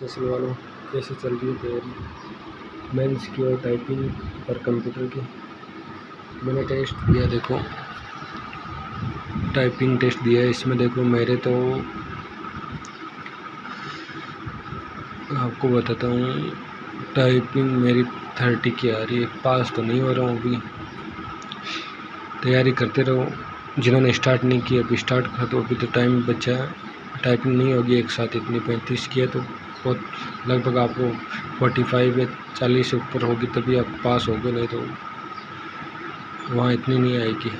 जैसे वालों कैसे चल रही है तैयारी मेंस की और टाइपिंग पर कंप्यूटर की। मैंने टेस्ट दिया, देखो टाइपिंग टेस्ट दिया है। इसमें देखो मेरे तो आपको बताता हूँ, टाइपिंग मेरी 30 की आ रही है। पास तो नहीं हो रहा हूँ, अभी तैयारी करते रहो। जिन्होंने स्टार्ट नहीं किया अभी स्टार्ट कर दो, अभी तो टाइम बचा है। टाइपिंग नहीं होगी एक साथ इतनी, 35 की है तो बहुत लगभग आपको 45 या 40 से ऊपर होगी तभी आप पास होगे, नहीं तो वहाँ इतनी नहीं आएगी।